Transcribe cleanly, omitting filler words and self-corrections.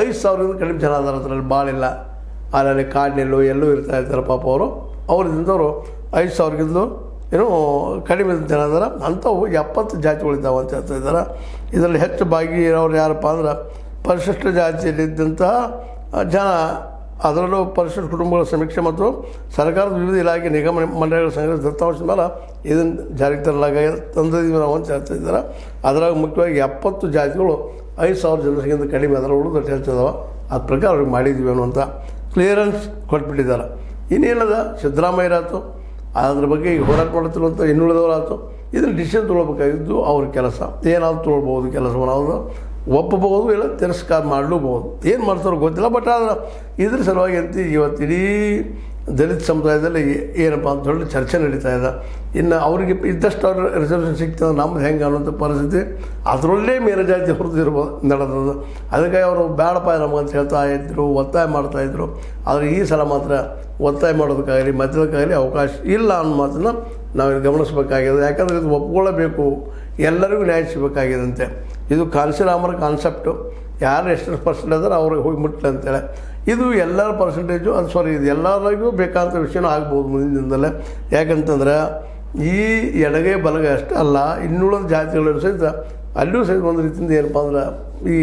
5,000ದಿಂದ ಕಡಿಮೆ ಜನ ಅದಾರ ಅದರಲ್ಲಿ ಭಾಳ ಇಲ್ಲ. ಅಲ್ಲಿ ಕಾಡಿನೆಲ್ಲೋ ಎಲ್ಲೂ ಇರ್ತಾರೆ ಪಾಪ ಅವರಿಂದವರು 5,000ಗಿಂತಲೂ ಏನೋ ಕಡಿಮೆ ಜನ ಅದಾರ. ಅಂಥವು 70 ಜಾತಿಗಳಿದ್ದಾವೆ ಅಂತ ಹೇಳ್ತಾ ಇದ್ದಾರೆ. ಇದರಲ್ಲಿ ಹೆಚ್ಚು ಭಾಗಿ ಇರೋರು ಯಾರಪ್ಪ ಅಂದ್ರೆ ಪರಿಶಿಷ್ಟ ಜಾತಿಯಲ್ಲಿದ್ದಂತಹ ಜನ, ಅದರಲ್ಲೂ ಪರಿಶಿಷ್ಟ ಕುಟುಂಬಗಳ ಸಮೀಕ್ಷೆ ಮತ್ತು ಸರ್ಕಾರದ ವಿವಿಧ ಇಲಾಖೆ ನಿಗಮ ಮಂಡಳಿಗಳ ಸಂಘದ ದತ್ತಾಂಶದ ಮೇಲೆ ಇದನ್ನು ಜಾರಿಗೆ ತಂದಿದ್ದೀವಿ ನಾವು ಅಂತ ಹೇಳ್ತಾ ಇದ್ದಾರೆ. ಅದರಾಗ ಮುಖ್ಯವಾಗಿ 70 ಜಾತಿಗಳು 5,000 ಜನರಿಗಿಂತ ಕಡಿಮೆ ಅದರ ಉಳಿದ ಹೆಚ್ಚಿದಾವ. ಅದ್ರ ಪ್ರಕಾರ ಅವ್ರಿಗೆ ಮಾಡಿದ್ದೀವಿ ಅನ್ನುವಂಥ ಕ್ಲಿಯರೆನ್ಸ್ ಕೊಟ್ಬಿಟ್ಟಿದ್ದಾರೆ. ಇನ್ನೇನದ ಸಿದ್ದರಾಮಯ್ಯರಾಯ್ತು, ಅದ್ರ ಬಗ್ಗೆ ಈಗ ಹೋರಾಟ ಮಾಡುತ್ತಿರುವಂಥ ಇನ್ನುಳಿದವರಾಯ್ತು, ಇದನ್ನು ಡಿಸಿಷನ್ ತೊಗೊಳ್ಬೇಕಾಗಿದ್ದು ಅವ್ರ ಕೆಲಸ. ಏನಾದರೂ ತೊಗೊಳ್ಬೋದು, ಕೆಲಸವನ್ನು ಅವರು ಒಪ್ಪಬಹುದು, ಇಲ್ಲ ತಿರಸ್ಕಾರ ಮಾಡಲೂಬಹುದು. ಏನು ಮಾಡ್ತಾರೋ ಗೊತ್ತಿಲ್ಲ. ಬಟ್ ಆದ್ರೆ ಇದ್ರ ಸಲುವಾಗಿ ಅಂತ ಇವತ್ತು ಇಡೀ ದಲಿತ ಸಮುದಾಯದಲ್ಲಿ ಏನಪ್ಪ ಅಂತ ಹೇಳಿ ಚರ್ಚೆ ನಡೀತಾ ಇದೆ. ಇನ್ನು ಅವರಿಗೆ ಇದ್ದಷ್ಟು ಅವ್ರ ರಿಸರ್ವೇಷನ್ ಸಿಗ್ತದೆ, ನಮ್ದು ಹೆಂಗೆ ಅನ್ನೋಂಥ ಪರಿಸ್ಥಿತಿ ಅದರಲ್ಲೇ ಮೇಲುಜಾತಿ ಹೊರತು ಇರ್ಬೋದು ನಡೆದದು. ಅದಕ್ಕಾಗಿ ಅವರು ಬೇಡಪ್ಪ ನಮಗಂತ ಹೇಳ್ತಾ ಇದ್ದರು, ಒತ್ತಾಯ ಮಾಡ್ತಾಯಿದ್ರು. ಆದರೆ ಈ ಸಲ ಮಾತ್ರ ಒತ್ತಾಯ ಮಾಡೋದಕ್ಕಾಗಲಿ ಮಧ್ಯದಕ್ಕಾಗಲಿ ಅವಕಾಶ ಇಲ್ಲ ಅನ್ನೋ ಮಾತನ್ನು ನಾವು ಗಮನಿಸಬೇಕಾಗಿದೆ. ಯಾಕಂದರೆ ಇದು ಒಪ್ಕೊಳ್ಳಬೇಕು, ಎಲ್ಲರಿಗೂ ನ್ಯಾಯ ಸಿಗಬೇಕಾಗಿದಂತೆ. ಇದು ಕಾನ್ಸಿರಾಮರ ಕಾನ್ಸೆಪ್ಟು. ಯಾರು ಎಷ್ಟು ಪರ್ಸೆಂಟ್ ಅದಾರೆ ಅವ್ರಿಗೆ ಹೋಗಿ ಮುಟ್ಲಿ ಅಂತೇಳಿ. ಇದು ಎಲ್ಲರ ಪರ್ಸೆಂಟೇಜು ಇದು ಎಲ್ಲರಿಗೂ ಬೇಕಾದಂಥ ವಿಷಯನೂ ಆಗ್ಬೋದು ಮುಂದಿನ ದಿನದಲ್ಲೇ. ಯಾಕಂತಂದ್ರೆ ಈ ಎಡಗೈ ಬಲಗೈ ಅಷ್ಟೇ ಅಲ್ಲ, ಇನ್ನುಳಿದ ಜಾತಿಗಳಲ್ಲೂ ಸಹಿತ ಅಲ್ಲೂ ಸಹಿತ ಒಂದು ರೀತಿಯಿಂದ ಏನಪ್ಪ ಅಂದ್ರೆ ಈ